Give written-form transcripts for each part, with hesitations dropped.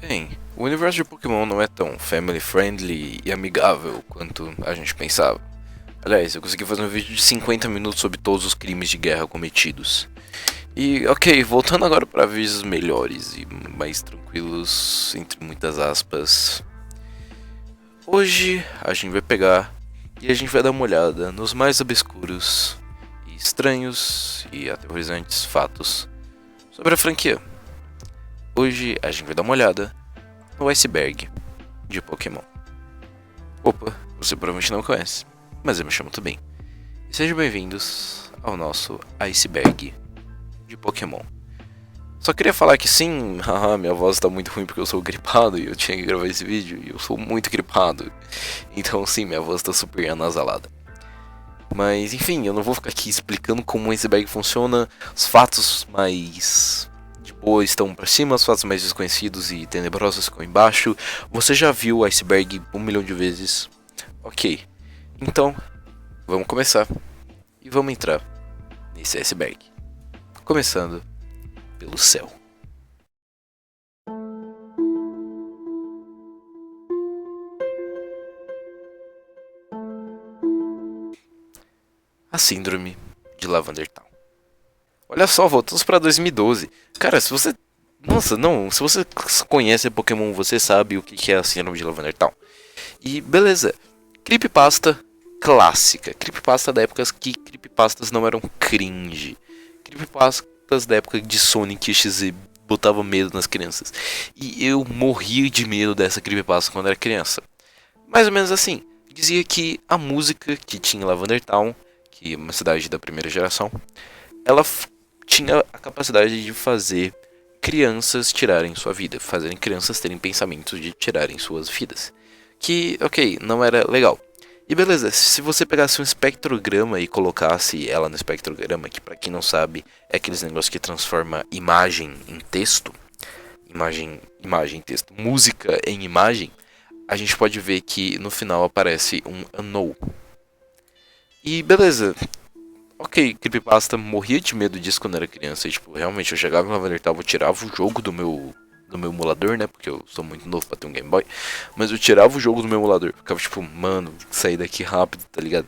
Bem, o universo de Pokémon não é tão family friendly e amigável quanto a gente pensava. Aliás, eu consegui fazer um vídeo de 50 minutos sobre todos os crimes de guerra cometidos. E ok, voltando agora para vídeos melhores e mais tranquilos, entre muitas aspas. Hoje a gente vai pegar e a gente vai dar uma olhada nos mais obscuros e estranhos e aterrorizantes fatos sobre a franquia. Hoje a gente vai dar uma olhada no iceberg de Pokémon. Opa, você provavelmente não conhece, mas eu me chamo também. E sejam bem-vindos ao nosso iceberg de Pokémon. Só queria falar que sim, haha, minha voz tá muito ruim porque eu sou gripado e eu tinha que gravar esse vídeo e eu sou muito gripado. Então sim, minha voz tá super anasalada. Mas enfim, eu não vou ficar aqui explicando como o iceberg funciona, os fatos mais de boa estão pra cima, os fatos mais desconhecidos e tenebrosos ficam embaixo. Você já viu o iceberg 1 milhão de vezes? Ok, então vamos começar e vamos entrar nesse iceberg. Começando pelo céu. A síndrome de Lavender Town. Olha só, voltamos pra 2012. Cara, se você... Nossa, não, se você conhece Pokémon, você sabe o que é a síndrome de Lavender Town. E beleza, creepypasta clássica. Creepypasta da época que creepypastas não eram cringe. Creepypastas da época de Sonic XZ botava medo nas crianças. E eu morria de medo dessa creepypasta quando era criança. Mais ou menos assim. Dizia que a música que tinha em Lavender Town, que é uma cidade da primeira geração, ela tinha a capacidade de fazer crianças tirarem sua vida, fazerem crianças terem pensamentos de tirarem suas vidas. Que, ok, não era legal. E beleza, se você pegasse um espectrograma e colocasse ela no espectrograma, que pra quem não sabe é aqueles negócios que transforma imagem em texto, imagem em texto, música em imagem, a gente pode ver que no final aparece um Unknown. E beleza, ok, creepypasta, morria de medo disso quando era criança. E, tipo, realmente eu chegava em Lavender Town, eu tirava o jogo do meu emulador, né? Porque eu sou muito novo pra ter um Game Boy. Mas eu tirava o jogo do meu emulador. Ficava tipo, mano, sair daqui rápido, tá ligado?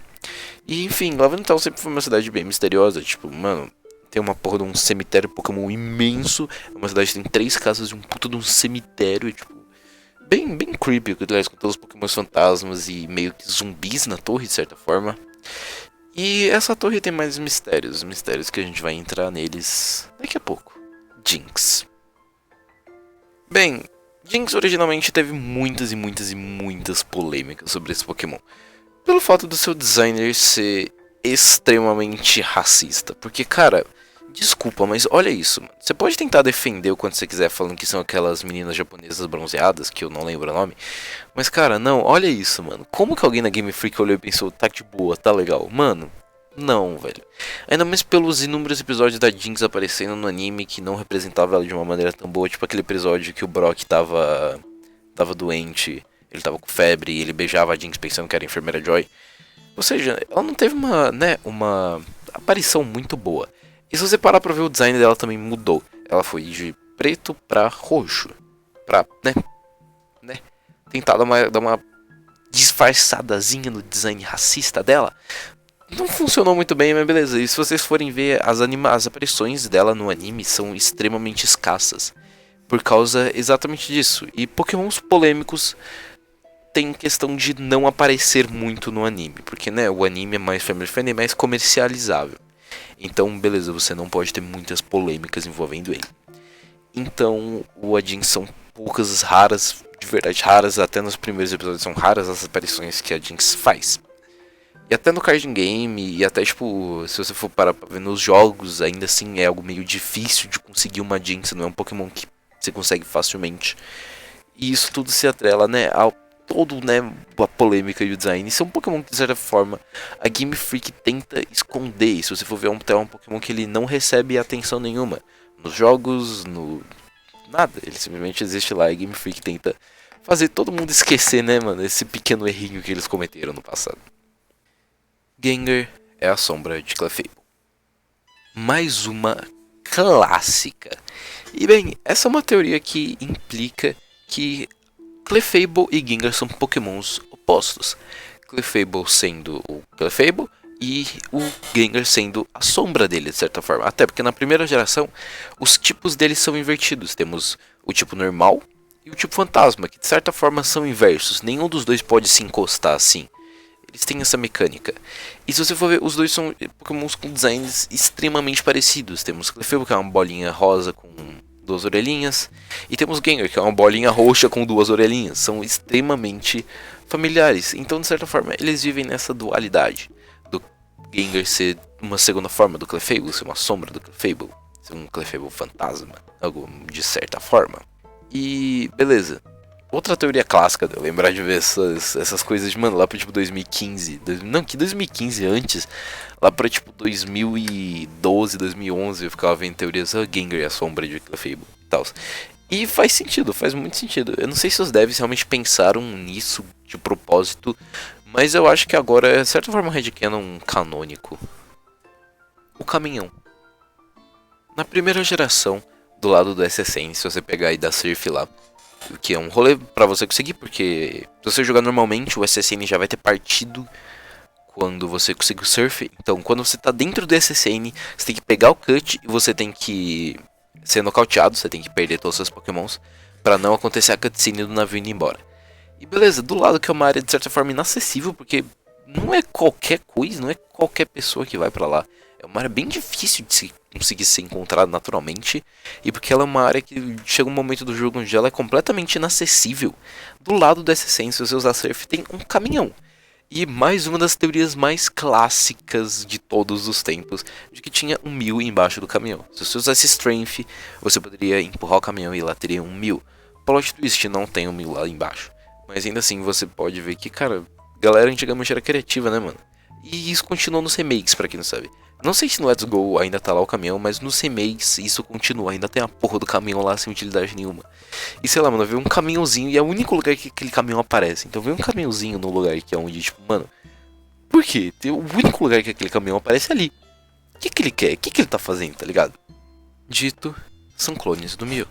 E enfim, Lavender Town sempre foi uma cidade bem misteriosa. Tipo, mano, tem uma porra de um cemitério Pokémon imenso. É uma cidade que tem 3 casas e um puta de um cemitério. Tipo, bem creepy, aliás, com todos os Pokémon fantasmas e meio que zumbis na torre, de certa forma. E essa torre tem mais mistérios que a gente vai entrar neles daqui a pouco. Jinx. Bem, Jinx originalmente teve muitas polêmicas sobre esse Pokémon. Pelo fato do seu designer ser extremamente racista. Porque, cara, desculpa, mas olha isso, mano. Você pode tentar defender o quanto você quiser falando que são aquelas meninas japonesas bronzeadas, que eu não lembro o nome. Mas, cara, não, olha isso, mano. Como que alguém na Game Freak olhou e pensou, tá de boa, tá legal? Mano, não, velho. Ainda mais pelos inúmeros episódios da Jinx aparecendo no anime que não representava ela de uma maneira tão boa. Tipo aquele episódio que o Brock tava doente, ele tava com febre e ele beijava a Jinx pensando que era a enfermeira Joy. Ou seja, ela não teve uma aparição muito boa. E se você parar pra ver, o design dela também mudou. Ela foi de preto pra roxo. Pra, né, tentar dar uma disfarçadazinha no design racista dela. Não funcionou muito bem, mas beleza. E se vocês forem ver, as aparições dela no anime são extremamente escassas. Por causa exatamente disso. E Pokémons polêmicos tem questão de não aparecer muito no anime. Porque, né, o anime é mais family friendly, é mais comercializável. Então, beleza, você não pode ter muitas polêmicas envolvendo ele. Então, o Adin são poucas, raras, de verdade raras, até nos primeiros episódios são raras as aparições que a Jinx faz. E até no card game, e até tipo, se você for parar pra ver nos jogos, ainda assim é algo meio difícil de conseguir uma Jinx, não é um Pokémon que você consegue facilmente. E isso tudo se atrela, né, ao todo, né, a polêmica e o design. Isso é um Pokémon que, de certa forma, a Game Freak tenta esconder. E se você for ver, é um Pokémon que ele não recebe atenção nenhuma. Nos jogos, no... nada. Ele simplesmente existe lá e a Game Freak tenta fazer todo mundo esquecer, né, mano, esse pequeno errinho que eles cometeram no passado. Gengar é a sombra de Clefable. Mais uma clássica. E bem, essa é uma teoria que implica que Clefable e Gengar são pokémons opostos. Clefable sendo o Clefable e o Gengar sendo a sombra dele, de certa forma. Até porque na primeira geração, os tipos deles são invertidos. Temos o tipo normal e o tipo fantasma, que de certa forma são inversos. Nenhum dos dois pode se encostar assim. Eles têm essa mecânica. E se você for ver, os dois são pokémons com designs extremamente parecidos. Temos Clefable, que é uma bolinha rosa com 2 orelhinhas. E temos Gengar, que é uma bolinha roxa com 2 orelhinhas. São extremamente familiares. Então, de certa forma, eles vivem nessa dualidade. Do Gengar ser uma segunda forma do Clefable, ser uma sombra do Clefable. Ser um Clefable fantasma, algo de certa forma. E beleza. Outra teoria clássica de eu lembrar de ver essas coisas de, mano, lá pra tipo 2015. Não, que 2015 antes. Lá pra tipo 2012, 2011 eu ficava vendo teorias da Gengar e a sombra de Clefable e tal. E faz sentido, faz muito sentido. Eu não sei se os devs realmente pensaram nisso de propósito. Mas eu acho que agora é, de certa forma, um headcanon canônico. O caminhão. Na primeira geração, do lado do SSN, se você pegar aí da Surf lá, que é um rolê pra você conseguir, porque se você jogar normalmente, o SSN já vai ter partido quando você conseguir o Surf. Então, quando você tá dentro do SSN, você tem que pegar o Cut e você tem que ser nocauteado, você tem que perder todos os seus pokémons pra não acontecer a cutscene do navio indo embora. E beleza, do lado que é uma área de certa forma inacessível, porque não é qualquer coisa, não é qualquer pessoa que vai pra lá. É uma área bem difícil de se conseguir ser encontrada naturalmente. E porque ela é uma área que chega um momento do jogo onde ela é completamente inacessível. Do lado do SSN, se você usar Surf, tem um caminhão. E mais uma das teorias mais clássicas de todos os tempos, de que tinha um 1000 embaixo do caminhão. Se você usasse Strength, você poderia empurrar o caminhão e lá teria um 1000. Plot twist, não tem um 1000 lá embaixo. Mas ainda assim você pode ver que, cara, a galera antigamente era criativa, né, mano? E isso continuou nos remakes, pra quem não sabe. Não sei se no Let's Go ainda tá lá o caminhão, mas nos remakes isso continua. Ainda tem a porra do caminhão lá sem utilidade nenhuma. E sei lá, mano, vê um caminhãozinho e é o único lugar que aquele caminhão aparece. Então vê um caminhãozinho no lugar que é onde, tipo, mano, por quê? Tem o único lugar que aquele caminhão aparece ali. O que ele quer? O que ele tá fazendo, tá ligado? Dito, são clones do Mew.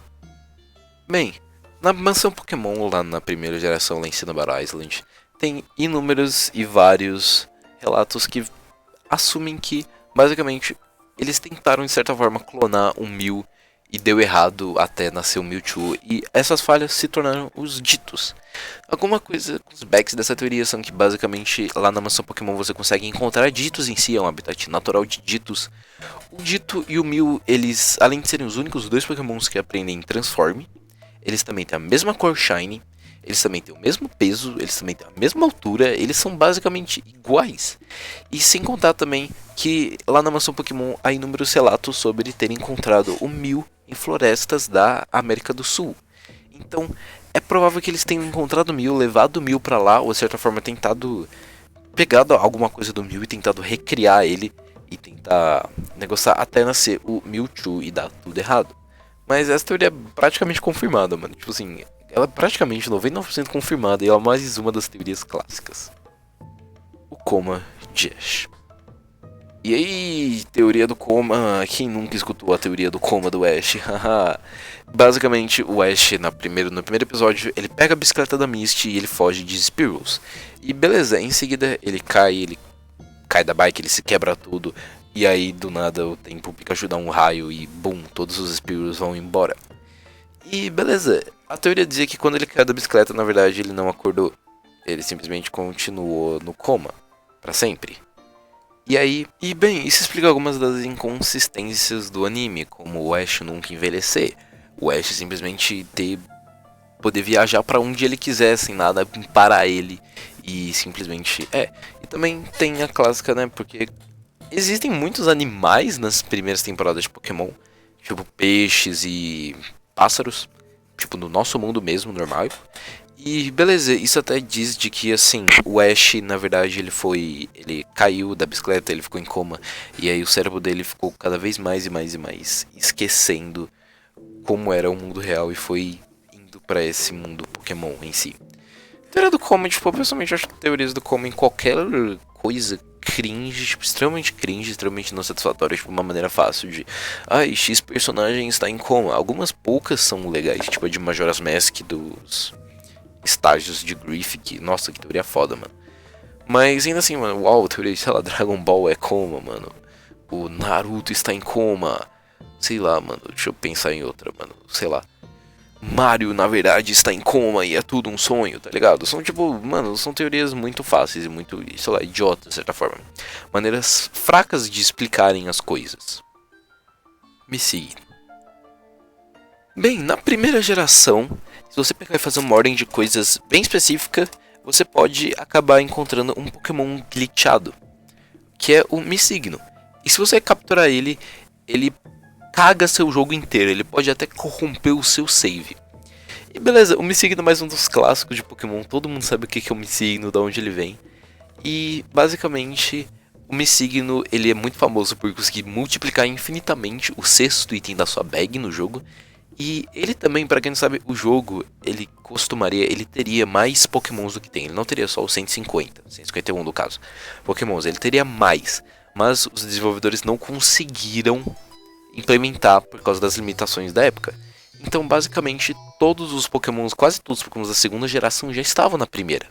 Bem, na mansão Pokémon, lá na primeira geração, lá em Cinnabar Island, tem inúmeros e vários relatos que assumem que, basicamente, eles tentaram de certa forma clonar um Mew e deu errado até nascer o Mewtwo, e essas falhas se tornaram os ditos. Alguma coisa com os backs dessa teoria são que basicamente lá na mansão Pokémon você consegue encontrar ditos em si, é um habitat natural de ditos. O Dito e o Mew, eles, além de serem os únicos dois Pokémons que aprendem Transform, eles também têm a mesma cor Shine, eles também têm o mesmo peso, eles também têm a mesma altura, eles são basicamente iguais. E sem contar também que lá na mansão Pokémon há inúmeros relatos sobre terem encontrado o Mew em florestas da América do Sul. Então é provável que eles tenham encontrado o Mew, levado o Mew pra lá, ou de certa forma tentado pegado alguma coisa do Mew e tentado recriar ele e tentar negociar até nascer o Mewtwo e dar tudo errado. Mas essa teoria é praticamente confirmada, mano. Tipo assim, ela é praticamente 99% confirmada e ela é mais uma das teorias clássicas. O coma de Ash. E aí, teoria do coma, quem nunca escutou a teoria do coma do Ash? Basicamente, o Ash, no primeiro episódio, ele pega a bicicleta da Misty e ele foge de Spearows. E beleza, em seguida ele cai da bike, ele se quebra tudo. E aí, do nada, o tempo Pikachu dá um raio e bum, todos os Spearows vão embora. E beleza, a teoria dizia que quando ele caiu da bicicleta, na verdade, ele não acordou. Ele simplesmente continuou no coma, pra sempre. E aí, bem, isso explica algumas das inconsistências do anime, como o Ash nunca envelhecer, o Ash simplesmente poder viajar pra onde ele quiser, sem nada parar ele, e simplesmente E também tem a clássica, né, porque existem muitos animais nas primeiras temporadas de Pokémon, tipo peixes e pássaros, tipo no nosso mundo mesmo, normal. E beleza, isso até diz de que assim, o Ash, na verdade, ele caiu da bicicleta, ele ficou em coma, e aí o cérebro dele ficou cada vez mais e mais e mais esquecendo como era o mundo real e foi indo pra esse mundo Pokémon em si. Teoria do coma, tipo, eu pessoalmente acho que teorias do coma em qualquer coisa cringe, tipo, extremamente cringe, extremamente não satisfatório, tipo, uma maneira fácil de... Ai, X personagem está em coma. Algumas poucas são legais, tipo a de Majora's Mask dos estágios de Grief, que, nossa, que teoria foda, mano. Mas ainda assim, mano, uau, teoria de, sei lá, Dragon Ball é coma, mano. O Naruto está em coma. Sei lá, mano, deixa eu pensar em outra, mano, sei lá. Mario, na verdade, está em coma e é tudo um sonho, tá ligado? São tipo, mano, são teorias muito fáceis e muito, sei lá, idiotas, de certa forma. Maneiras fracas de explicarem as coisas. Me siga. Bem, na primeira geração, se você pegar e fazer uma ordem de coisas bem específica, você pode acabar encontrando um Pokémon glitchado, que é o Missigno. E se você capturar ele, ele caga seu jogo inteiro, ele pode até corromper o seu save. E beleza, o Missigno é mais um dos clássicos de Pokémon, todo mundo sabe o que é o Missigno, de onde ele vem. E basicamente, o Missigno ele é muito famoso por conseguir multiplicar infinitamente o sexto item da sua bag no jogo. E ele também, para quem não sabe, o jogo, ele teria mais Pokémons do que tem. Ele não teria só os 151 no caso, Pokémons, ele teria mais. Mas os desenvolvedores não conseguiram implementar por causa das limitações da época. Então, basicamente, todos os Pokémons, quase todos os Pokémons da segunda geração já estavam na primeira.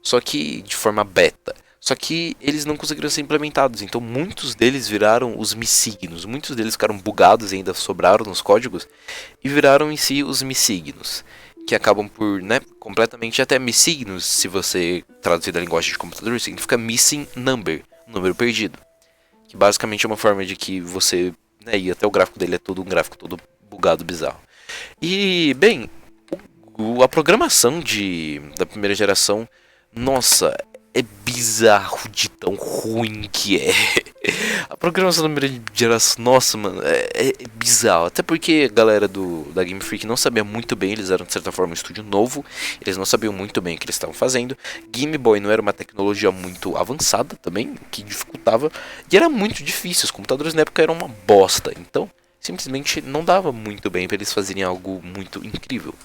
Só que de forma beta. Só que eles não conseguiram ser implementados, então muitos deles viraram os Missignos. Muitos deles ficaram bugados e ainda sobraram nos códigos e viraram em si os Missignos, que acabam por, né, completamente até Missignos, se você traduzir da linguagem de computador, significa Missing Number, número perdido. Que basicamente é uma forma de que você, né, e até o gráfico dele é todo um gráfico todo bugado, bizarro. E, bem, a programação da primeira geração, nossa, é bizarro de tão ruim que é. A programação da primeira geração, nossa, mano, é bizarro. Até porque a galera da Game Freak não sabia muito bem, eles eram de certa forma um estúdio novo, eles não sabiam muito bem o que eles estavam fazendo. Game Boy não era uma tecnologia muito avançada também, que dificultava, e era muito difícil, os computadores na época eram uma bosta, então simplesmente não dava muito bem para eles fazerem algo muito incrível.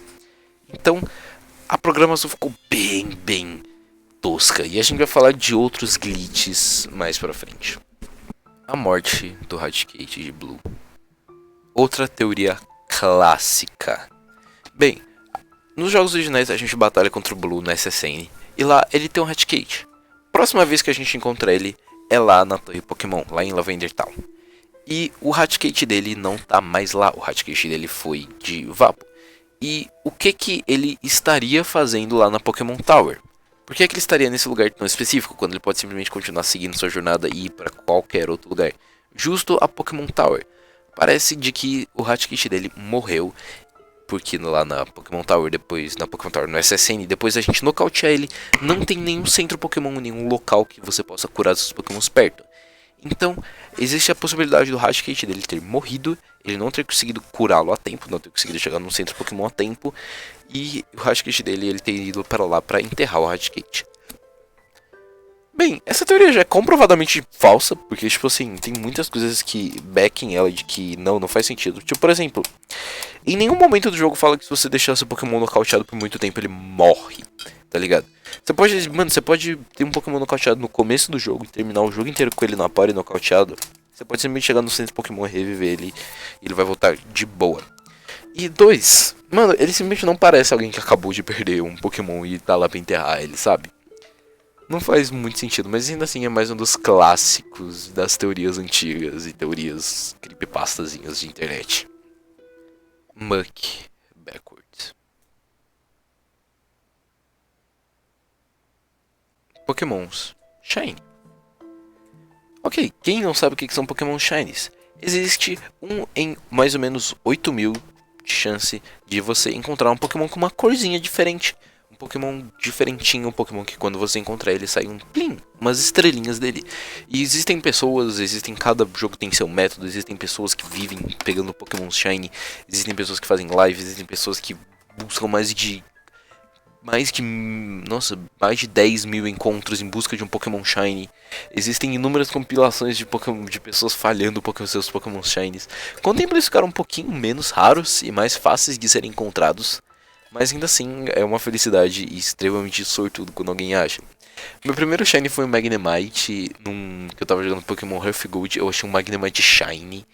Então, a programação ficou bem tosca. E a gente vai falar de outros glitches mais pra frente. A morte do Raticate de Blue. Outra teoria clássica. Bem, nos jogos originais a gente batalha contra o Blue na SSN. E lá ele tem um Raticate. Próxima vez que a gente encontra ele é lá na Torre Pokémon, lá em Lavender Town. E o Raticate dele não tá mais lá. O Raticate dele foi de Vapo. E o que ele estaria fazendo lá na Pokémon Tower? Por que ele estaria nesse lugar tão específico, quando ele pode simplesmente continuar seguindo sua jornada e ir para qualquer outro lugar? Justo a Pokémon Tower. Parece de que o Raticate dele morreu, porque lá na Pokémon Tower, depois na Pokémon Tower no SSN, depois a gente nocautear ele, não tem nenhum centro Pokémon, nenhum local que você possa curar seus Pokémons perto. Então, existe a possibilidade do Raticate dele ter morrido, ele não ter conseguido curá-lo a tempo, não ter conseguido chegar num centro Pokémon a tempo, e o Raticate dele ele ter ido para lá para enterrar o Raticate. Bem, essa teoria já é comprovadamente falsa, porque, tipo assim, tem muitas coisas que backing ela de que não faz sentido. Tipo, por exemplo, em nenhum momento do jogo fala que se você deixar seu Pokémon nocauteado por muito tempo, ele morre, tá ligado? Você pode ter um Pokémon nocauteado no começo do jogo e terminar o jogo inteiro com ele na party nocauteado. Você pode simplesmente chegar no centro Pokémon e reviver ele, e ele vai voltar de boa. E dois, mano, ele simplesmente não parece alguém que acabou de perder um Pokémon e tá lá pra enterrar ele, sabe? Não faz muito sentido, mas ainda assim é mais um dos clássicos das teorias antigas e teorias creepypastazinhas de internet. Muck Backwards. Pokémons Shiny. Ok, quem não sabe o que são Pokémon Shinies? Existe um em mais ou menos 8.000 de chance de você encontrar um Pokémon com uma corzinha diferente. Um Pokémon diferentinho, um Pokémon que quando você encontrar ele sai um plim, umas estrelinhas dele. E existem pessoas, cada jogo tem seu método, existem pessoas que vivem pegando Pokémon Shiny, existem pessoas que fazem lives, existem pessoas que buscam mais de 10.000 encontros em busca de um Pokémon Shiny. Existem inúmeras compilações de pessoas falhando seus Pokémon Shinies. Com o tempo eles ficaram um pouquinho menos raros e mais fáceis de serem encontrados. Mas ainda assim, é uma felicidade extremamente sortudo quando alguém acha. Meu primeiro Shiny foi um Magnemite, que eu tava jogando Pokémon Earth Gold, eu achei um Magnemite Shiny.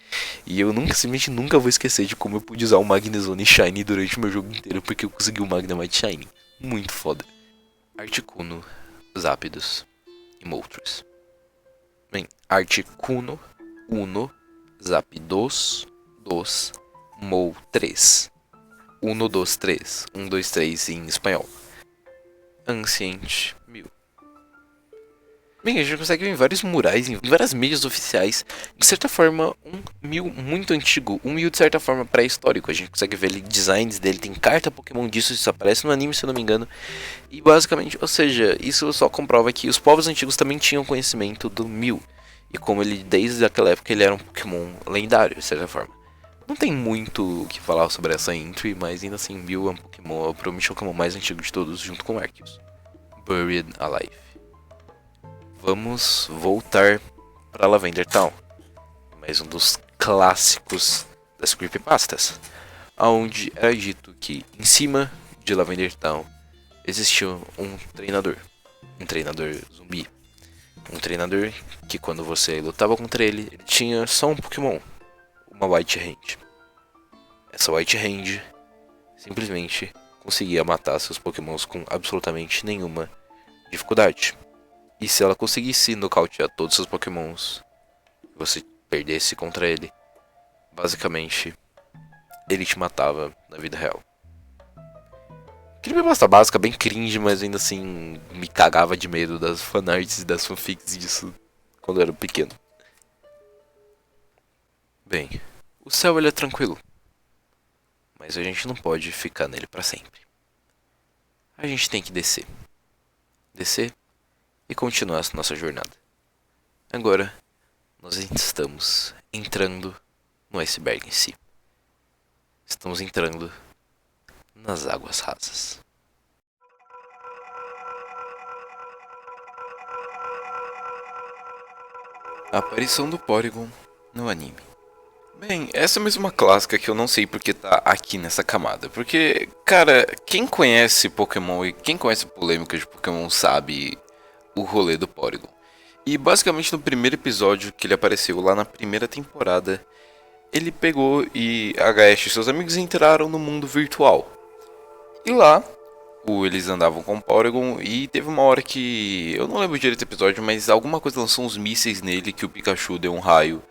E eu simplesmente nunca vou esquecer de como eu pude usar o Magnezone Shiny durante o meu jogo inteiro, porque eu consegui o Magnemite Shiny. Muito foda. Articuno, Zapdos e Moltres. Bem, Articuno, Uno, Zapdos, Dos, Moltres. Uno, dos, três. 2, 3 em espanhol. Ancient, 1000. Bem, a gente consegue ver em vários murais, em várias mídias oficiais, de certa forma, um 1000 muito antigo, um 1000 de certa forma pré-histórico. A gente consegue ver ali designs dele, tem carta Pokémon disso, isso aparece no anime, se eu não me engano. E basicamente, ou seja, isso só comprova que os povos antigos também tinham conhecimento do 1000. E como ele, desde aquela época, ele era um Pokémon lendário, de certa forma. Não tem muito o que falar sobre essa entry, mas ainda assim, 1000 é um Pokémon, é provavelmente o Pokémon mais antigo de todos, junto com Arceus. Buried Alive. Vamos voltar para Lavender Town, mais um dos clássicos das creepypastas, onde era dito que em cima de Lavender Town existia um treinador zumbi, um treinador que quando você lutava contra ele, ele tinha só um Pokémon, uma White Hand. Essa White Hand simplesmente conseguia matar seus Pokémons com absolutamente nenhuma dificuldade. E se ela conseguisse nocautear todos os seus Pokémons, e você perdesse contra ele, basicamente, ele te matava na vida real. Creepypasta básica, bem cringe, mas ainda assim me cagava de medo das fanarts e das fanfics disso quando eu era pequeno. Bem, o céu ele é tranquilo, mas a gente não pode ficar nele para sempre. A gente tem que descer. Descer e continuar a nossa jornada. Agora, nós estamos entrando no iceberg em si. Estamos entrando nas águas rasas. A aparição do Porygon no anime. Bem, essa é mesmo uma clássica que eu não sei porque tá aqui nessa camada. Porque, cara, quem conhece Pokémon e quem conhece polêmicas de Pokémon sabe o rolê do Porygon. E basicamente no primeiro episódio que ele apareceu lá na primeira temporada, ele pegou e a Gaesh e seus amigos entraram no mundo virtual. E lá, eles andavam com o Porygon e teve uma hora que, eu não lembro direito do episódio, mas alguma coisa lançou uns mísseis nele que o Pikachu deu um raio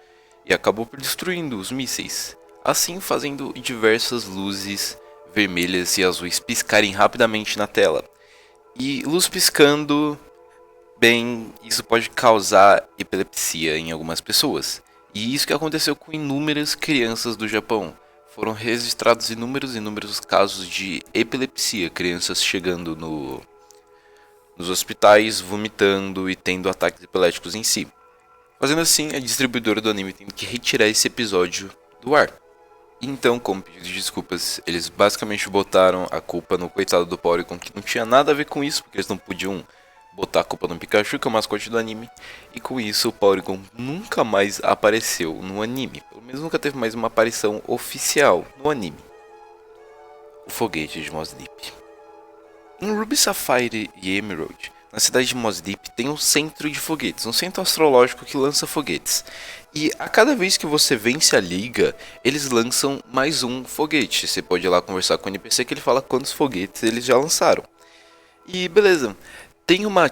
e acabou por destruindo os mísseis. Assim fazendo diversas luzes vermelhas e azuis piscarem rapidamente na tela. E luz piscando, bem, isso pode causar epilepsia em algumas pessoas. E isso que aconteceu com inúmeras crianças do Japão. Foram registrados inúmeros casos de epilepsia, crianças chegando nos hospitais, vomitando e tendo ataques epiléticos em si. Fazendo assim, a distribuidora do anime tem que retirar esse episódio do ar. Então, como pedido de desculpas, eles basicamente botaram a culpa no coitado do Porygon, que não tinha nada a ver com isso, porque eles não podiam botar a culpa no Pikachu, que é o mascote do anime. E com isso, o Porygon nunca mais apareceu no anime. Pelo menos nunca teve mais uma aparição oficial no anime. O foguete de Moss Deep. Em Ruby Sapphire e Emerald, na cidade de Moss Deep tem um centro de foguetes, um centro astrológico que lança foguetes. E a cada vez que você vence a liga, eles lançam mais um foguete. Você pode ir lá conversar com o NPC que ele fala quantos foguetes eles já lançaram. E beleza,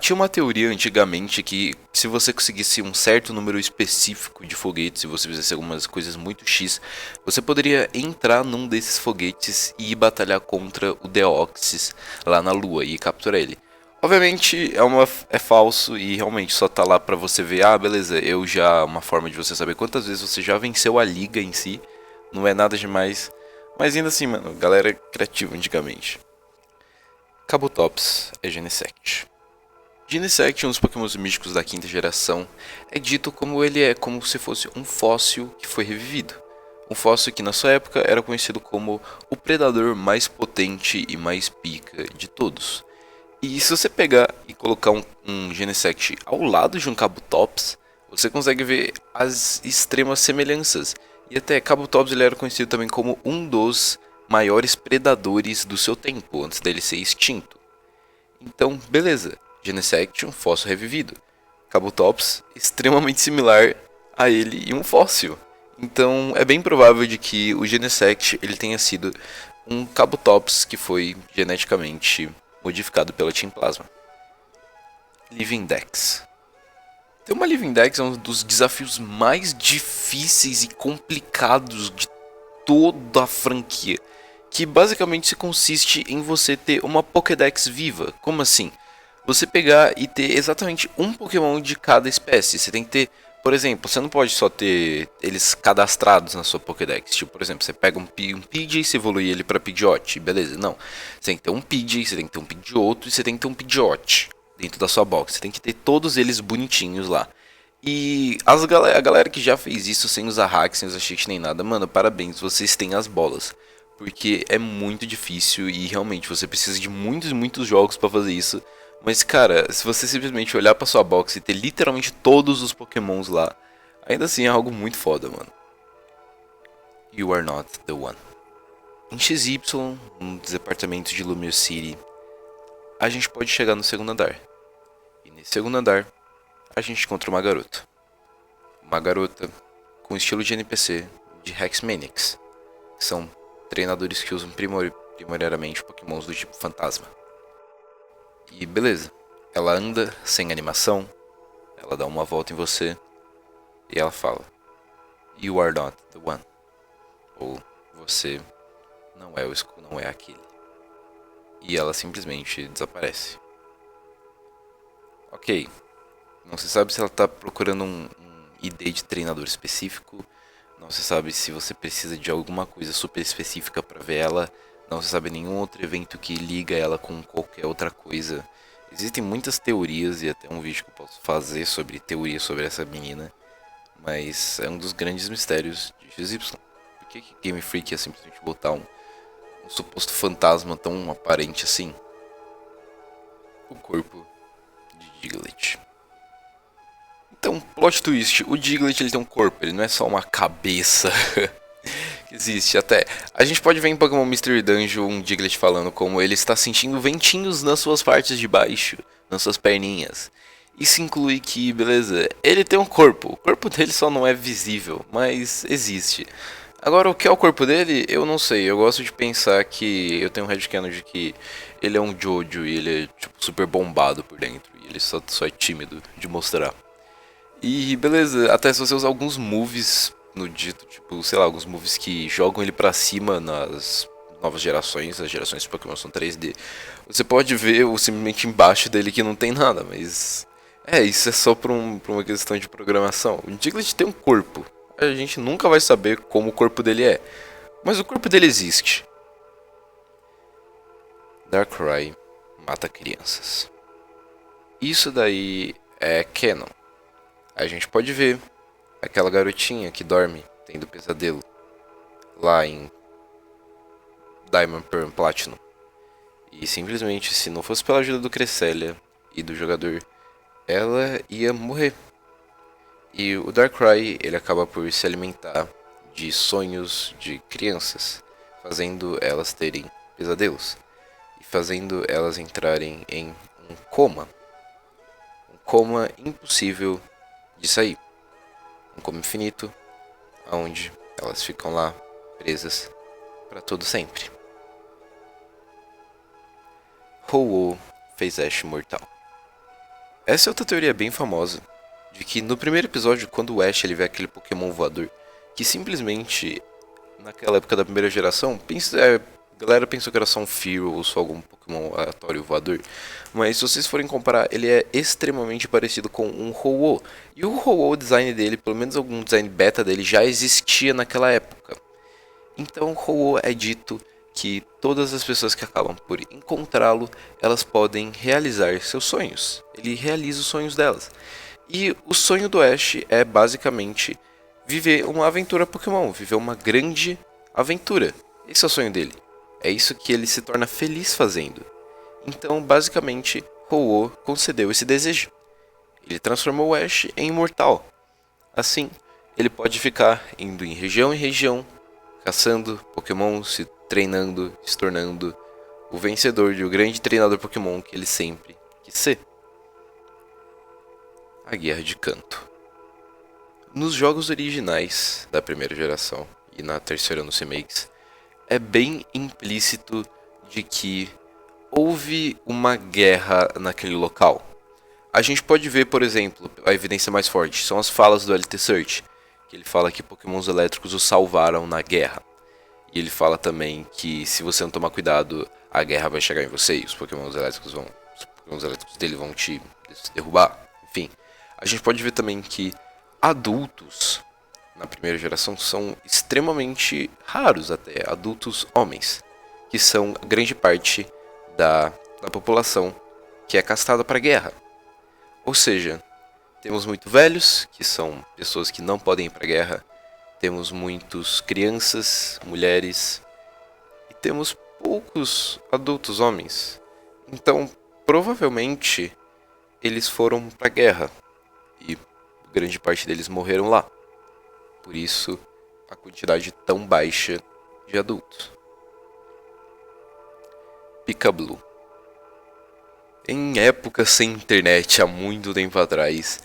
tinha uma teoria antigamente que se você conseguisse um certo número específico de foguetes, se você fizesse algumas coisas muito X, você poderia entrar num desses foguetes e ir batalhar contra o Deoxys lá na lua e capturar ele. Obviamente é falso e realmente só tá lá pra você ver, ah beleza, uma forma de você saber quantas vezes você já venceu a liga em si, não é nada demais, mas ainda assim, mano, galera é criativa antigamente. Kabutops é Genesect. Genesect, um dos Pokémons místicos da quinta geração, é dito como ele é como se fosse um fóssil que foi revivido. Um fóssil que na sua época era conhecido como o predador mais potente e mais pica de todos. E se você pegar e colocar um Genesect ao lado de um Kabutops, você consegue ver as extremas semelhanças. E até Kabutops ele era conhecido também como um dos maiores predadores do seu tempo, antes dele ser extinto. Então, beleza, Genesect, um fóssil revivido. Kabutops, extremamente similar a ele e um fóssil. Então, é bem provável de que o Genesect ele tenha sido um Kabutops que foi geneticamente modificado pela Team Plasma. Living Dex. Ter uma Living Dex é um dos desafios mais difíceis e complicados de toda a franquia, que basicamente se consiste em você ter uma Pokédex viva. Como assim? Você pegar e ter exatamente um Pokémon de cada espécie. Você tem que ter, por exemplo, você não pode só ter eles cadastrados na sua Pokédex. Tipo, por exemplo, você pega um Pidgey e você evolui ele para Pidgeot, beleza? Não. Você tem que ter um Pidgey, você tem que ter um Pidgeotto e você tem que ter um Pidgeot dentro da sua box. Você tem que ter todos eles bonitinhos lá. E a galera que já fez isso sem usar hack, sem usar cheat nem nada, mano, parabéns, vocês têm as bolas. Porque é muito difícil e realmente você precisa de muitos jogos pra fazer isso. Mas cara, se você simplesmente olhar pra sua box e ter literalmente todos os pokémons lá, ainda assim é algo muito foda, mano. You are not the one. Em XY, nos departamentos de Lumiere City, a gente pode chegar no segundo andar. E nesse segundo andar, a gente encontra uma garota. Uma garota com estilo de NPC de Hexmaniacs. São treinadores que usam primordialmente pokémons do tipo fantasma. E beleza, ela anda sem animação, ela dá uma volta em você e ela fala: You are not the one. Ou você não é aquele. E ela simplesmente desaparece. Ok, não se sabe se ela está procurando um ID de treinador específico. Não se sabe se você precisa de alguma coisa super específica para ver ela. Não se sabe nenhum outro evento que liga ela com qualquer outra coisa. Existem muitas teorias e até um vídeo que eu posso fazer sobre teorias sobre essa menina. Mas é um dos grandes mistérios de XY. Por que Game Freak ia simplesmente botar um suposto fantasma tão aparente assim? O corpo de Diglett. Então, plot twist, o Diglett ele tem um corpo, ele não é só uma cabeça que existe. Até a gente pode ver em Pokémon Mystery Dungeon um Diglett falando como ele está sentindo ventinhos nas suas partes de baixo, nas suas perninhas. Isso inclui que, beleza, ele tem um corpo, o corpo dele só não é visível, mas existe. Agora, o que é o corpo dele, eu não sei. Eu gosto de pensar que eu tenho um headcanon de que ele é um Jojo e ele é tipo, super bombado por dentro. E ele só é tímido de mostrar. E beleza, até se você usar alguns moves no dito, tipo, sei lá, alguns moves que jogam ele pra cima nas novas gerações, as gerações de Pokémon são 3D, você pode ver o simplesmente embaixo dele que não tem nada, mas isso é só por uma questão de programação. O Diglett tem um corpo, a gente nunca vai saber como o corpo dele é, mas o corpo dele existe. Darkrai mata crianças. Isso daí é canon. A gente pode ver aquela garotinha que dorme tendo pesadelo lá em Diamond, Pearl, Platinum. E simplesmente, se não fosse pela ajuda do Cresselia e do jogador, ela ia morrer. E o Darkrai, ele acaba por se alimentar de sonhos de crianças, fazendo elas terem pesadelos e fazendo elas entrarem em um coma impossível de sair. Um coma infinito, onde elas ficam lá presas para todo sempre. Ho-Oh fez Ash mortal. Essa é outra teoria bem famosa, de que no primeiro episódio, quando o Ash ele vê aquele Pokémon voador, que simplesmente, naquela época da primeira geração, a galera pensou que era só um Fearow ou só algum Pokémon aleatório voador. Mas se vocês forem comparar, ele é extremamente parecido com um Ho-Oh. E o Ho-Oh, o design dele, pelo menos algum design beta dele, já existia naquela época. Então Ho-Oh é dito que todas as pessoas que acabam por encontrá-lo, elas podem realizar seus sonhos. Ele realiza os sonhos delas. E o sonho do Ash é basicamente viver uma aventura Pokémon, viver uma grande aventura. Esse é o sonho dele. É isso que ele se torna feliz fazendo. Então, basicamente, Ho-Oh concedeu esse desejo. Ele transformou o Ash em imortal. Assim, ele pode ficar indo em região, caçando Pokémons e treinando, se tornando o vencedor e o grande treinador Pokémon que ele sempre quis ser. A Guerra de Kanto. Nos jogos originais da primeira geração e na terceira nos remakes, é bem implícito de que houve uma guerra naquele local. A gente pode ver, por exemplo, a evidência mais forte são as falas do LT Search, que ele fala que Pokémons elétricos o salvaram na guerra. E ele fala também que se você não tomar cuidado, a guerra vai chegar em você e os Pokémons elétricos dele vão te derrubar. Enfim, a gente pode ver também que adultos na primeira geração são extremamente raros até, adultos homens, que são grande parte da população que é castada para a guerra. Ou seja, temos muito velhos, que são pessoas que não podem ir para a guerra, temos muitos crianças, mulheres, e temos poucos adultos homens. Então, provavelmente, eles foram para a guerra, e grande parte deles morreram lá. Por isso, a quantidade tão baixa de adultos. Picablu. Em época sem internet, há muito tempo atrás,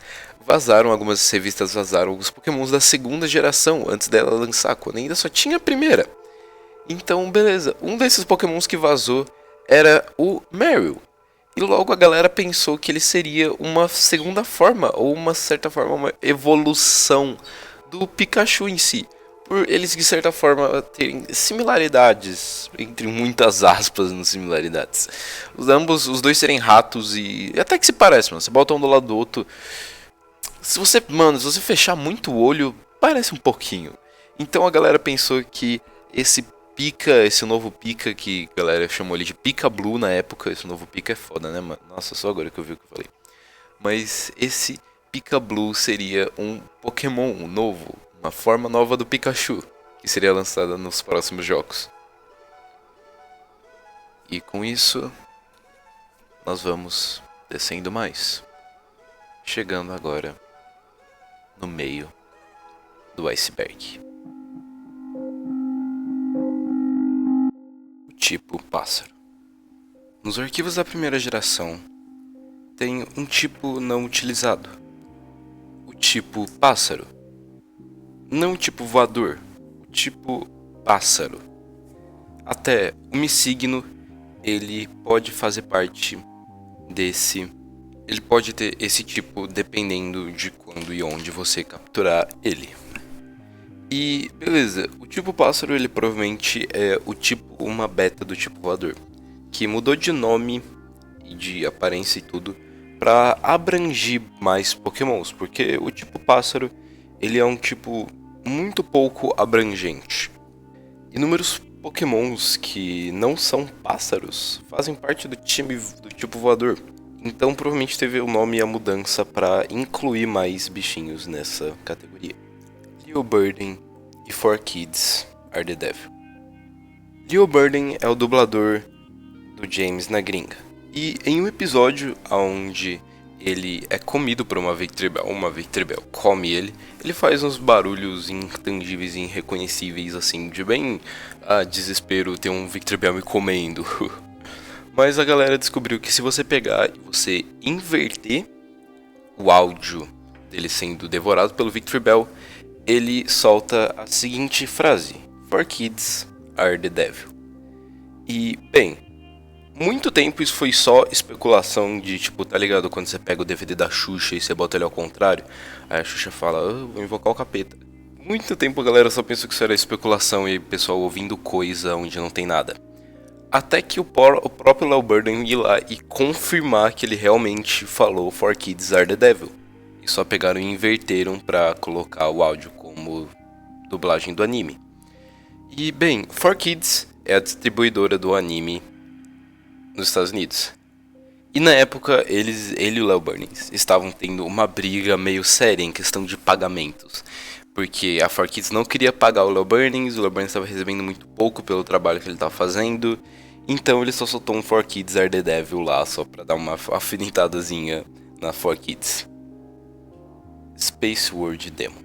algumas revistas vazaram alguns Pokémons da segunda geração, antes dela lançar, quando ainda só tinha a primeira. Então, beleza, um desses Pokémons que vazou era o Marill. E logo a galera pensou que ele seria uma segunda forma, ou uma certa forma, uma evolução do Pikachu em si. Por eles, de certa forma, terem similaridades, entre muitas aspas nas similaridades. Os dois serem ratos e até que se parecem, mano. Você bota um do lado do outro. Se você fechar muito o olho, parece um pouquinho. Então a galera pensou que esse novo Pika, que a galera chamou ele de Picablu na época. Esse novo Pika é foda, né, mano? Nossa, só agora que eu vi o que eu falei. Mas esse Picablu seria um Pokémon novo, uma forma nova do Pikachu, que seria lançada nos próximos jogos. E com isso, nós vamos descendo mais, chegando agora no meio do iceberg. O tipo pássaro. Nos arquivos da primeira geração, tem um tipo não utilizado, o tipo pássaro. Não o tipo voador, o tipo pássaro. Até o Missigno, ele pode fazer parte desse. Ele pode ter esse tipo dependendo de quando e onde você capturar ele. E beleza, o tipo pássaro ele provavelmente é o tipo, uma beta do tipo voador, que mudou de nome e de aparência e tudo para abranger mais Pokémons, porque o tipo pássaro ele é um tipo muito pouco abrangente. Inúmeros Pokémons que não são pássaros fazem parte do time do tipo voador. Então provavelmente teve o nome e a mudança para incluir mais bichinhos nessa categoria. Leo Burden e 4Kids Are The Devil. Leo Burden é o dublador do James na gringa. E em um episódio onde ele é comido por uma Victreebel come ele faz uns barulhos intangíveis e irreconhecíveis, assim, de bem desespero ter um Victreebel me comendo. Mas a galera descobriu que se você pegar e você inverter o áudio dele sendo devorado pelo Victreebel, ele solta a seguinte frase: 4Kids Are The Devil. E, bem, muito tempo isso foi só especulação de, tipo, tá ligado? Quando você pega o DVD da Xuxa e você bota ele ao contrário, aí a Xuxa fala, vou invocar o capeta. Muito tempo a galera só pensou que isso era especulação e o pessoal ouvindo coisa onde não tem nada. Até que o próprio Leo Burden ir lá e confirmar que ele realmente falou 4Kids Are The Devil. E só pegaram e inverteram pra colocar o áudio como dublagem do anime. E, bem, 4Kids é a distribuidora do anime nos Estados Unidos. E na época, ele e o Leo Burden estavam tendo uma briga meio séria em questão de pagamentos. Porque a 4Kids não queria pagar o Leo Burden estava recebendo muito pouco pelo trabalho que ele estava fazendo. Então ele só soltou um 4Kids Are The Devil lá, só pra dar uma afinitadazinha na 4Kids. Space World Demo.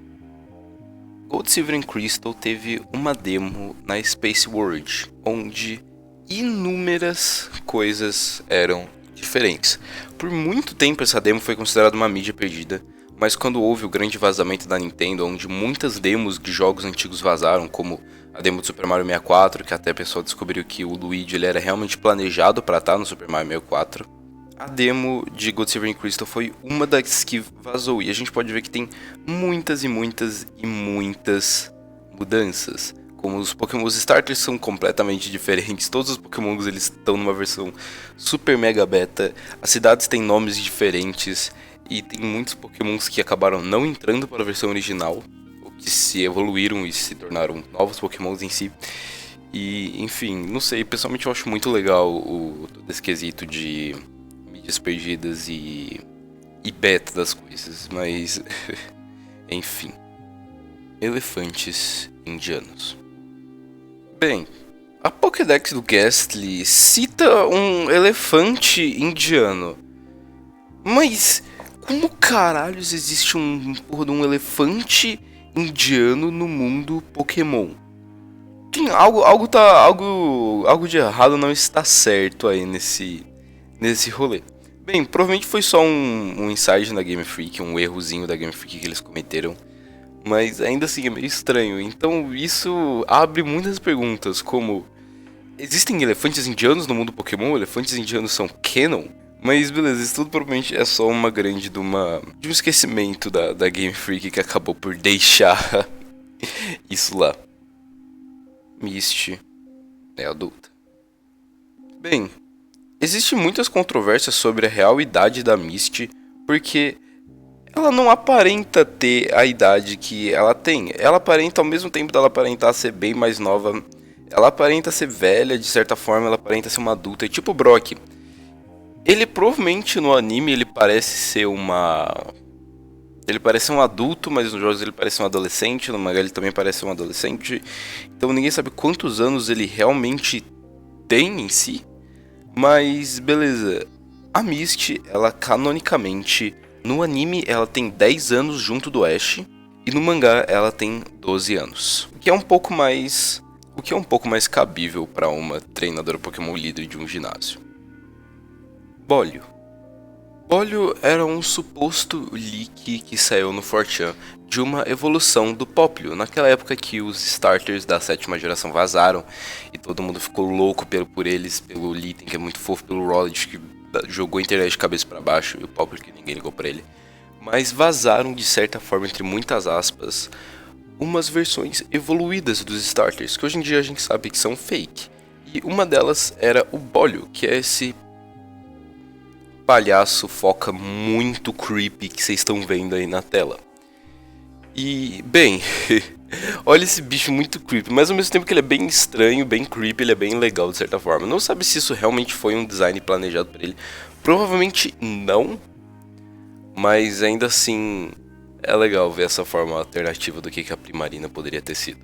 Gold, Silver and Crystal teve uma demo na Space World, onde inúmeras coisas eram diferentes. Por muito tempo essa demo foi considerada uma mídia perdida, mas quando houve o grande vazamento da Nintendo, onde muitas demos de jogos antigos vazaram, como a demo do Super Mario 64, que até o pessoal descobriu que o Luigi ele era realmente planejado para estar no Super Mario 64, a demo de Gold, Silver and Crystal foi uma das que vazou, e a gente pode ver que tem muitas mudanças. Como os Pokémon Starters são completamente diferentes, todos os Pokémon eles estão numa versão super mega beta, as cidades têm nomes diferentes e tem muitos Pokémons que acabaram não entrando para a versão original, ou que se evoluíram e se tornaram novos Pokémons em si. E enfim, não sei, pessoalmente eu acho muito legal todo esse quesito de mídias perdidas e beta das coisas, mas enfim. Elefantes indianos. Bem, a Pokédex do Gastly cita um elefante indiano. Mas como caralhos existe porra de um elefante indiano no mundo Pokémon? Tem algo de errado não está certo aí nesse rolê. Bem, provavelmente foi só um insight da Game Freak, um errozinho da Game Freak que eles cometeram. Mas ainda assim é meio estranho. Então isso abre muitas perguntas, como: existem elefantes indianos no mundo Pokémon? Elefantes indianos são canon? Mas beleza, isso tudo provavelmente é só uma grande de um esquecimento da Game Freak que acabou por deixar isso lá. Misty é adulta. Bem, existem muitas controvérsias sobre a real idade da Misty, porque ela não aparenta ter a idade que ela tem. Ela aparenta, ao mesmo tempo dela aparentar ser bem mais nova, ela aparenta ser velha, de certa forma, ela aparenta ser uma adulta. É tipo o Brock. Ele provavelmente no anime ele parece ser ele parece um adulto, mas nos jogos ele parece um adolescente, no mangá ele também parece um adolescente. Então ninguém sabe quantos anos ele realmente tem em si. Mas beleza. A Misty, ela canonicamente no anime ela tem 10 anos junto do Ash e no mangá ela tem 12 anos. O que é um pouco mais cabível para uma treinadora Pokémon líder de um ginásio. Bolio. Bolio era um suposto leak que saiu no 4chan de uma evolução do Popplio, naquela época que os starters da 7ª geração vazaram e todo mundo ficou louco por eles, pelo Litten, que é muito fofo, pelo Rowlet, que jogou a internet de cabeça para baixo, e o Popplio, que ninguém ligou para ele. Mas vazaram, de certa forma, entre muitas aspas, umas versões evoluídas dos starters, que hoje em dia a gente sabe que são fake. E uma delas era o Bolio, que é esse palhaço foca muito creepy que vocês estão vendo aí na tela. E, bem, olha esse bicho muito creepy, mas ao mesmo tempo que ele é bem estranho, bem creepy, ele é bem legal de certa forma. Não sabe se isso realmente foi um design planejado para ele. Provavelmente não, mas ainda assim é legal ver essa forma alternativa do que a Primarina poderia ter sido.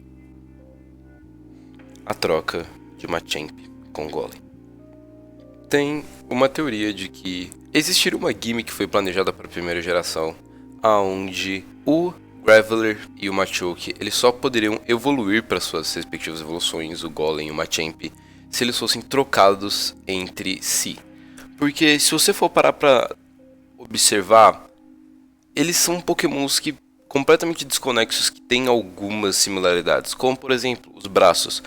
A troca de Machamp com Golem. Tem uma teoria de que existiria uma gimmick que foi planejada para a primeira geração, aonde o Graveler e o Machoke eles só poderiam evoluir para suas respectivas evoluções, o Golem e o Machamp, se eles fossem trocados entre si. Porque se você for parar para observar, eles são Pokémons que completamente desconexos que têm algumas similaridades, como por exemplo os braços.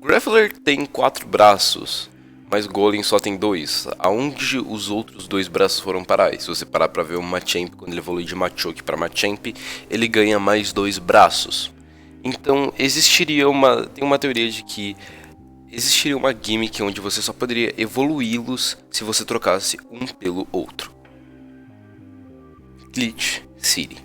Graveler tem 4 braços, mas Golem só tem 2. Aonde os outros 2 braços foram parar? E se você parar pra ver o Machamp, quando ele evolui de Machoke para Machamp, ele ganha mais 2 braços. Então tem uma teoria de que existiria uma gimmick onde você só poderia evoluí-los se você trocasse um pelo outro. Glitch City.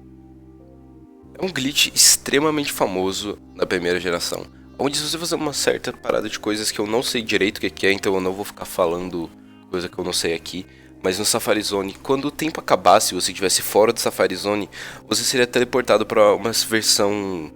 É um glitch extremamente famoso na primeira geração, onde se você fazer uma certa parada de coisas que eu não sei direito o que é, então eu não vou ficar falando coisa que eu não sei aqui, mas no Safari Zone, quando o tempo acabasse e você estivesse fora do Safari Zone, você seria teleportado para uma versão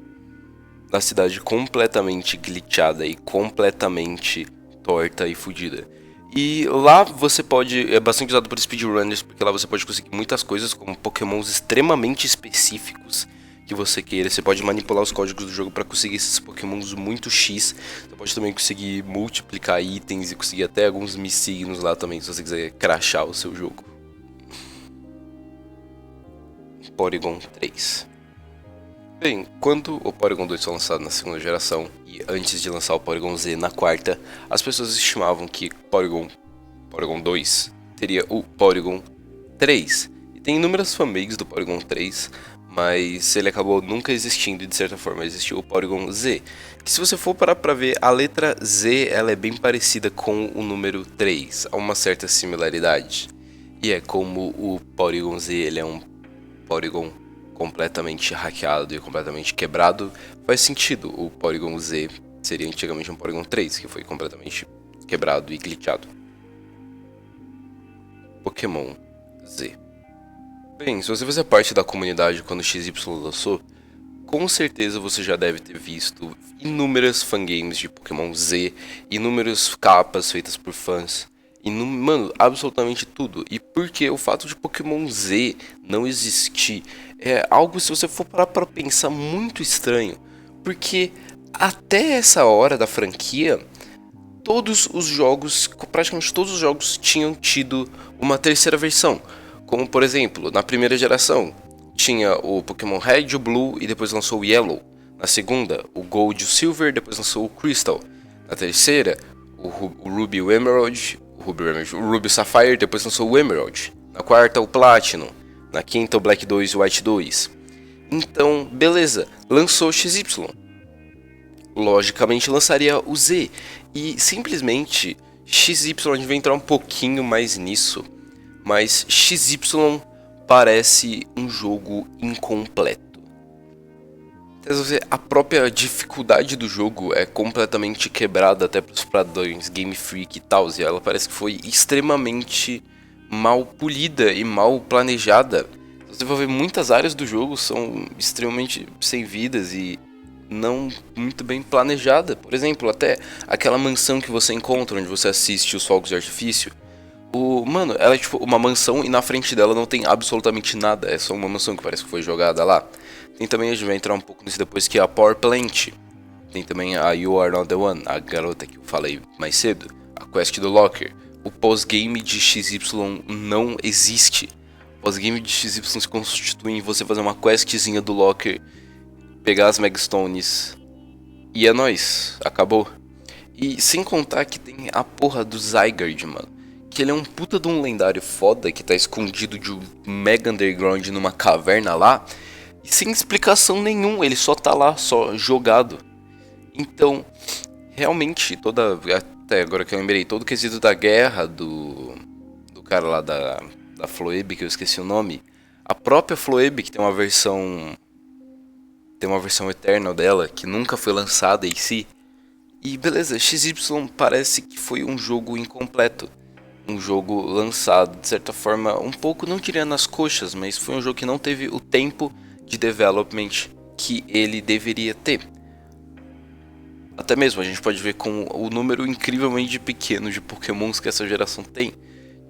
da cidade completamente glitchada e completamente torta e fodida. E lá você é bastante usado por speedrunners, porque lá você pode conseguir muitas coisas, como pokémons extremamente específicos, que você queira. Você pode manipular os códigos do jogo para conseguir esses pokémons muito X. Você pode também conseguir multiplicar itens e conseguir até alguns missignos lá também, se você quiser crashar o seu jogo. Porygon 3. Bem, quando o Porygon 2 foi lançado na segunda geração e antes de lançar o Porygon Z na quarta, as pessoas estimavam que Porygon 2 teria o Porygon 3. E tem inúmeras fanbases do Porygon 3, mas ele acabou nunca existindo e de certa forma existiu o Porygon Z. Que se você for parar pra ver, a letra Z ela é bem parecida com o número 3, há uma certa similaridade. E é como o Porygon Z ele é um Porygon completamente hackeado e completamente quebrado, faz sentido. O Porygon Z seria antigamente um Porygon 3, que foi completamente quebrado e glitchado. Pokémon Z. Bem, se você fazia parte da comunidade quando o XY lançou, com certeza você já deve ter visto inúmeras fangames de Pokémon Z, inúmeras capas feitas por fãs, mano, absolutamente tudo. E porque o fato de Pokémon Z não existir é algo, se você for parar pra pensar, muito estranho. Porque até essa hora da franquia, todos os jogos, praticamente todos os jogos tinham tido uma terceira versão. Como por exemplo, na primeira geração tinha o Pokémon Red, o Blue e depois lançou o Yellow. Na segunda, o Gold e o Silver, depois lançou o Crystal. Na terceira, o Ruby e o Emerald, o Ruby e o Sapphire, depois lançou o Emerald. Na quarta, o Platinum. Na quinta, o Black 2 e o White 2. Então, beleza, lançou o XY. Logicamente lançaria o Z. E simplesmente XY, a gente vai entrar um pouquinho mais nisso, mas XY parece um jogo incompleto. A própria dificuldade do jogo é completamente quebrada até para os padrões Game Freak e tal, e ela parece que foi extremamente mal polida e mal planejada. Você vai ver, muitas áreas do jogo são extremamente sem vidas e não muito bem planejada. Por exemplo, até aquela mansão que você encontra onde você assiste os fogos de artifício. Mano, ela é tipo uma mansão e na frente dela não tem absolutamente nada. É só uma mansão que parece que foi jogada lá. Tem também, a gente vai entrar um pouco nisso depois, que é a Power Plant. Tem também a You Are Not The One, a garota que eu falei mais cedo. A quest do Locker. O pós-game de XY não existe. O pós-game de XY se constitui em você fazer uma questzinha do Locker, pegar as Megstones e é nóis, acabou. E sem contar que tem a porra do Zygarde, mano. Que ele é um puta de um lendário foda que tá escondido de um mega underground numa caverna lá. E sem explicação nenhuma, ele só tá lá, só jogado. Então, realmente, até agora que eu lembrei, todo o quesito da guerra do cara lá da Floeb, que eu esqueci o nome. A própria Floeb, que tem uma versão Eternal dela, que nunca foi lançada em si. E beleza, XY parece que foi um jogo incompleto. Um jogo lançado, de certa forma, um pouco, não diria nas coxas, mas foi um jogo que não teve o tempo de development que ele deveria ter. Até mesmo, a gente pode ver com o número incrivelmente pequeno de pokémons que essa geração tem.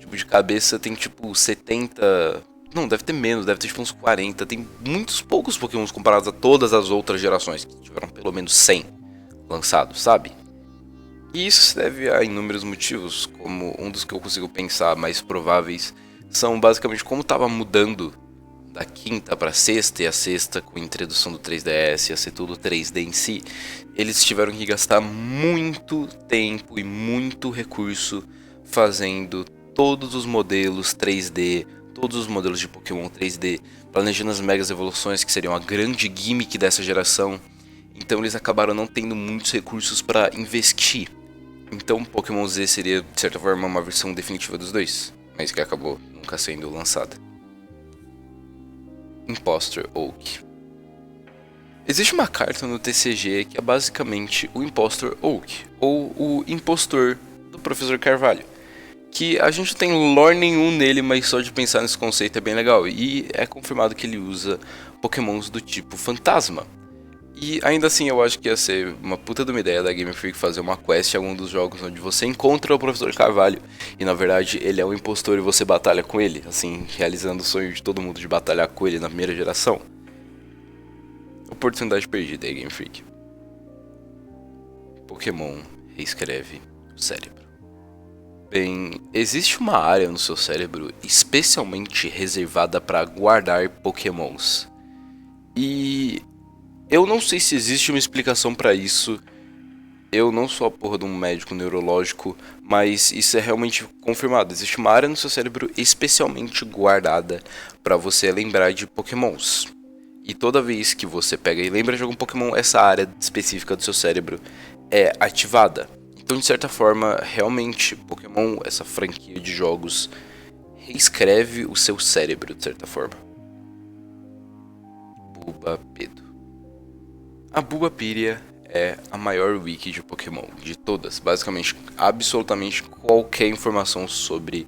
Tipo, de cabeça tem tipo 70... Não, deve ter menos, deve ter tipo uns 40. Tem muitos poucos pokémons comparados a todas as outras gerações, que tiveram pelo menos 100 lançados, sabe? E isso se deve a inúmeros motivos, como um dos que eu consigo pensar mais prováveis são basicamente como estava mudando da quinta para sexta, e a sexta com a introdução do 3DS ia ser tudo 3D em si. Eles tiveram que gastar muito tempo e muito recurso fazendo todos os modelos 3D, todos os modelos de Pokémon 3D, planejando as megas evoluções que seriam a grande gimmick dessa geração. Então eles acabaram não tendo muitos recursos para investir. Então Pokémon Z seria, de certa forma, uma versão definitiva dos dois, mas que acabou nunca sendo lançada. Impostor Oak. Existe uma carta no TCG que é basicamente o Impostor Oak, ou o impostor do Professor Carvalho. Que a gente não tem lore nenhum nele, mas só de pensar nesse conceito é bem legal. E é confirmado que ele usa pokémons do tipo fantasma. E ainda assim eu acho que ia ser uma puta de uma ideia da Game Freak fazer uma quest em algum dos jogos onde você encontra o Professor Carvalho e na verdade ele é um impostor e você batalha com ele, assim, realizando o sonho de todo mundo de batalhar com ele na primeira geração. Oportunidade perdida aí, Game Freak. Pokémon reescreve o cérebro. Bem, existe uma área no seu cérebro especialmente reservada para guardar Pokémons. E eu não sei se existe uma explicação para isso. Eu não sou a porra de um médico neurológico, mas isso é realmente confirmado. Existe uma área no seu cérebro especialmente guardada para você lembrar de Pokémons. E toda vez que você pega e lembra de algum Pokémon, essa área específica do seu cérebro é ativada. Então, de certa forma, realmente, Pokémon, essa franquia de jogos, reescreve o seu cérebro, de certa forma. Bulbapedo. A Bulbapedia é a maior wiki de Pokémon, de todas. Basicamente, absolutamente qualquer informação sobre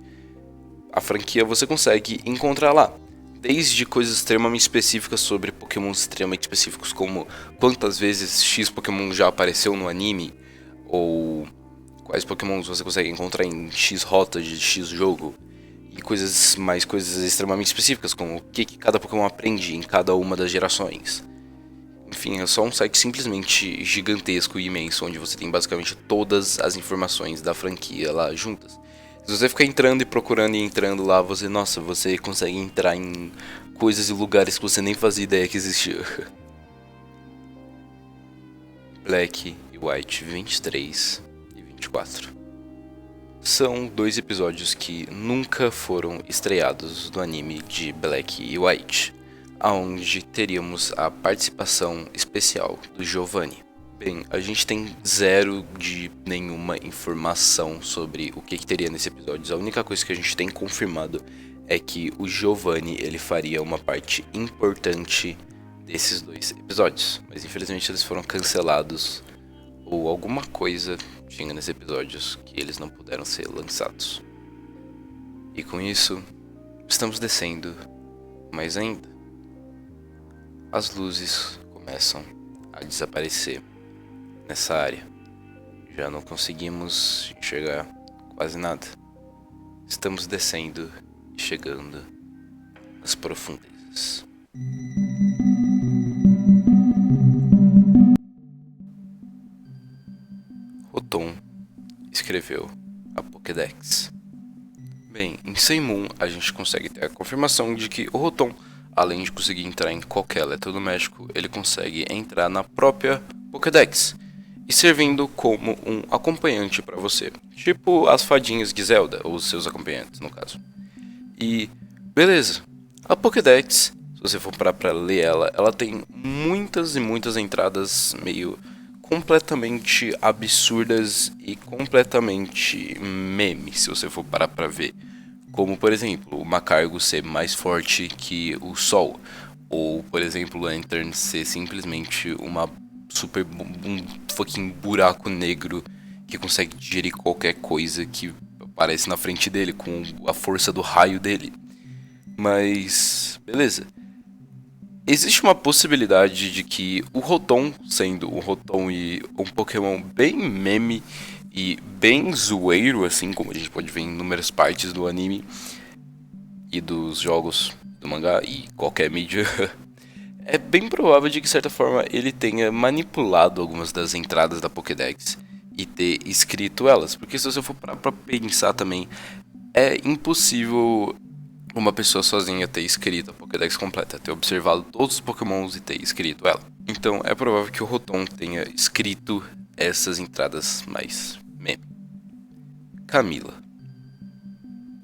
a franquia você consegue encontrar lá. Desde coisas extremamente específicas sobre Pokémon extremamente específicos, como quantas vezes X Pokémon já apareceu no anime, ou quais Pokémons você consegue encontrar em X rotas de X jogo, e coisas extremamente específicas, como o que cada Pokémon aprende em cada uma das gerações. Enfim, é só um site simplesmente gigantesco e imenso, onde você tem basicamente todas as informações da franquia lá juntas. Se você ficar entrando e procurando e entrando lá, você consegue entrar em coisas e lugares que você nem fazia ideia que existia. Black e White 23 e 24 são 2 episódios que nunca foram estreados do anime de Black e White, onde teríamos a participação especial do Giovanni. Bem, a gente tem zero de nenhuma informação sobre o que teria nesse episódio. A única coisa que a gente tem confirmado é que o Giovanni ele faria uma parte importante desses 2 episódios. Mas infelizmente eles foram cancelados ou alguma coisa tinha nesses episódios que eles não puderam ser lançados. E com isso, estamos descendo mais ainda. As luzes começam a desaparecer nessa área. Já não conseguimos enxergar quase nada. Estamos descendo e chegando às profundezas. Rotom escreveu a Pokédex. Bem, em Seimun a gente consegue ter a confirmação de que o Rotom, além de conseguir entrar em qualquer eletrodoméstico, ele consegue entrar na própria Pokédex e servindo como um acompanhante para você, tipo as fadinhas de Zelda, ou os seus acompanhantes no caso. E beleza, a Pokédex, se você for parar pra ler ela tem muitas e muitas entradas meio completamente absurdas e completamente memes, se você for parar pra ver. Como, por exemplo, o Macargo ser mais forte que o Sol. Ou, por exemplo, o Lantern ser simplesmente um fucking buraco negro que consegue digerir qualquer coisa que aparece na frente dele com a força do raio dele. Mas, beleza. Existe uma possibilidade de que o Rotom, sendo o Rotom e um Pokémon bem meme e bem zoeiro, assim como a gente pode ver em inúmeras partes do anime e dos jogos do mangá e qualquer mídia, é bem provável de que, de certa forma, ele tenha manipulado algumas das entradas da Pokédex e ter escrito elas. Porque se você for pra pensar também, é impossível uma pessoa sozinha ter escrito a Pokédex completa, ter observado todos os Pokémons e ter escrito ela. Então é provável que o Rotom tenha escrito essas entradas mais meme. Camila.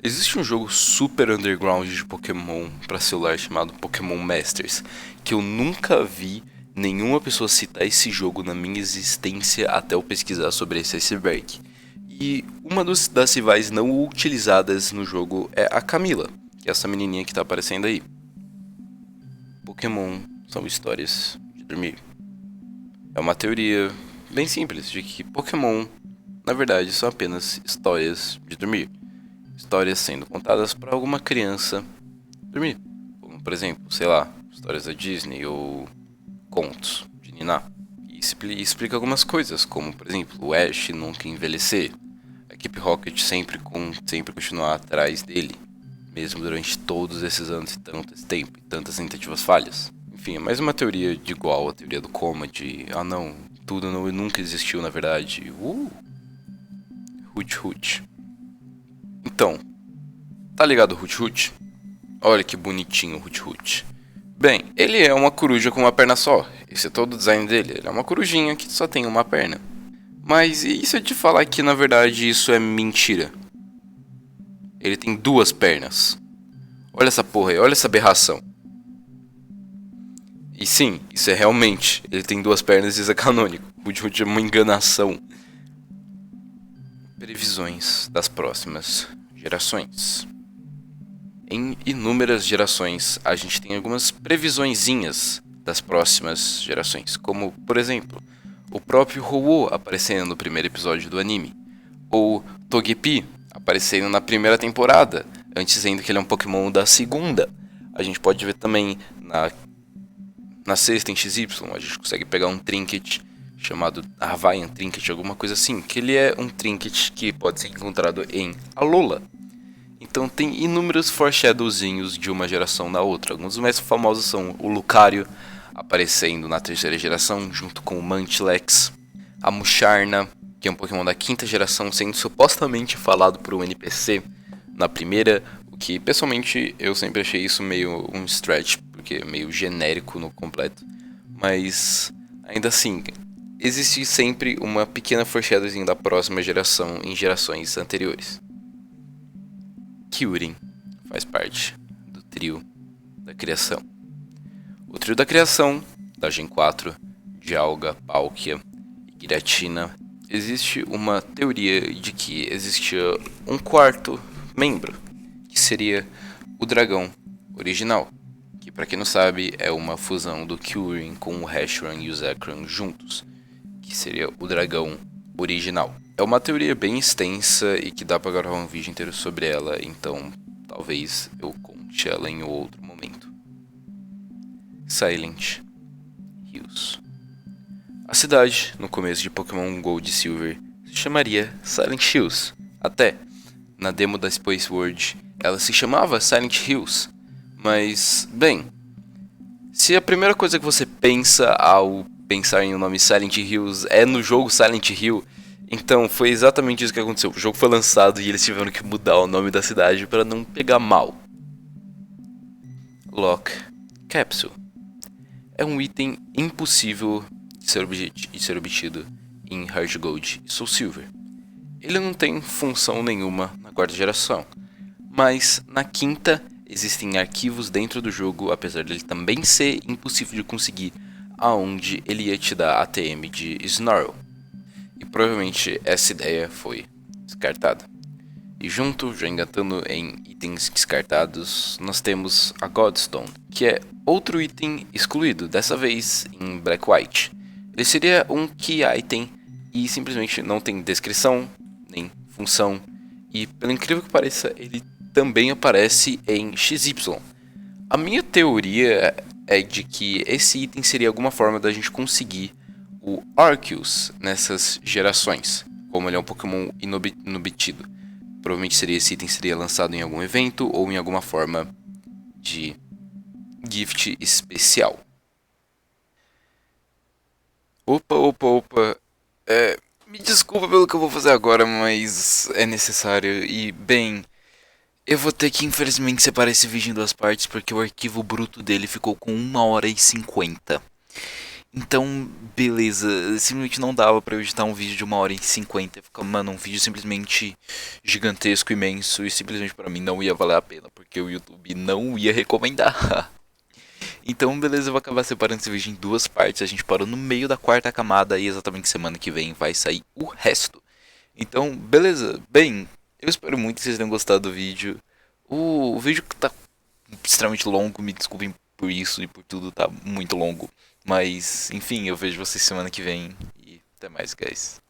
Existe um jogo super underground de Pokémon para celular chamado Pokémon Masters, que eu nunca vi nenhuma pessoa citar esse jogo na minha existência até eu pesquisar sobre esse iceberg. E uma das rivais não utilizadas no jogo é a Camila, que é essa menininha que tá aparecendo aí. Pokémon são histórias de dormir. É uma teoria bem simples de que Pokémon, na verdade, são apenas histórias de dormir. Histórias sendo contadas para alguma criança dormir. Como, por exemplo, sei lá, histórias da Disney ou contos de Niná. E explica algumas coisas, como, por exemplo, o Ash nunca envelhecer. A equipe Rocket sempre continuar atrás dele, mesmo durante todos esses anos e tanto esse tempo e tantas tentativas falhas. Enfim, é mais uma teoria de igual, a teoria do coma, de não, tudo nunca existiu na verdade. Hut Hut. Então, tá ligado o Hut Hut? Olha que bonitinho o Hut Hut. Bem, ele é uma coruja com uma perna só. Esse é todo o design dele. Ele é uma corujinha que só tem uma perna. Mas e se eu te falar que na verdade isso é mentira? Ele tem duas pernas. Olha essa porra aí, olha essa aberração. E sim, isso é realmente. Ele tem duas pernas e isso é canônico. Hut Hut é uma enganação. Previsões das próximas gerações. Em inúmeras gerações, a gente tem algumas previsõezinhas das próximas gerações, como, por exemplo, o próprio Ho-Oh aparecendo no primeiro episódio do anime, ou Togepi aparecendo na primeira temporada, antes dizendo que ele é um Pokémon da segunda. A gente pode ver também na sexta em XY, a gente consegue pegar um Trinket chamado Hawaiian Trinket, alguma coisa assim, que ele é um Trinket que pode ser encontrado em Alola. Então tem inúmeros foreshadowzinhos de uma geração na outra. Alguns dos mais famosos são o Lucario aparecendo na terceira geração junto com o Mantilex, a Musharna, que é um Pokémon da quinta geração sendo supostamente falado por um NPC na primeira, o que pessoalmente eu sempre achei isso meio um stretch, porque é meio genérico no completo. Mas ainda assim, existe sempre uma pequena foreshadowzinho da próxima geração em gerações anteriores. Kyurem faz parte do trio da criação. O trio da criação, da Gen 4, Dialga, Palkia e Giratina, existe uma teoria de que existia um quarto membro, que seria o dragão original, que para quem não sabe é uma fusão do Kyurem com o Reshiram e o Zekrom juntos, que seria o dragão original. É uma teoria bem extensa e que dá pra gravar um vídeo inteiro sobre ela, então talvez eu conte ela em outro momento. Silent Hills. A cidade, no começo de Pokémon Gold e Silver, se chamaria Silent Hills. Até, na demo da Space World, ela se chamava Silent Hills. Mas, bem, se a primeira coisa que você pensa ao pensar em o nome Silent Hills é no jogo Silent Hill, então foi exatamente isso que aconteceu. O jogo foi lançado e eles tiveram que mudar o nome da cidade para não pegar mal. Lock Capsule. É um item impossível de ser obtido em Heart Gold e Soul Silver. Ele não tem função nenhuma na quarta geração, mas na quinta existem arquivos dentro do jogo, apesar dele também ser impossível de conseguir, aonde ele ia te dar a TM de Snarl. E provavelmente essa ideia foi descartada. E junto, já engatando em itens descartados, nós temos a Godstone, que é outro item excluído, dessa vez em Black White. Ele seria um Key Item e simplesmente não tem descrição, nem função, e pelo incrível que pareça, ele também aparece em XY. A minha teoria é de que esse item seria alguma forma da gente conseguir o Arceus nessas gerações, como ele é um Pokémon inobtido. Provavelmente esse item seria lançado em algum evento ou em alguma forma de gift especial. Opa. Me desculpa pelo que eu vou fazer agora, mas é necessário. E, bem, eu vou ter que infelizmente separar esse vídeo em duas partes porque o arquivo bruto dele ficou com 1h50. Então, beleza, simplesmente não dava pra eu editar um vídeo de 1h50. Fica, mano, um vídeo simplesmente gigantesco, imenso, e simplesmente pra mim não ia valer a pena, porque o YouTube não ia recomendar. Então, beleza, eu vou acabar separando esse vídeo em duas partes. A gente parou no meio da quarta camada e exatamente semana que vem vai sair o resto. Então, beleza, bem, eu espero muito que vocês tenham gostado do vídeo. O vídeo que tá extremamente longo, me desculpem por isso e por tudo, tá muito longo. Mas, enfim, eu vejo vocês semana que vem e até mais, guys.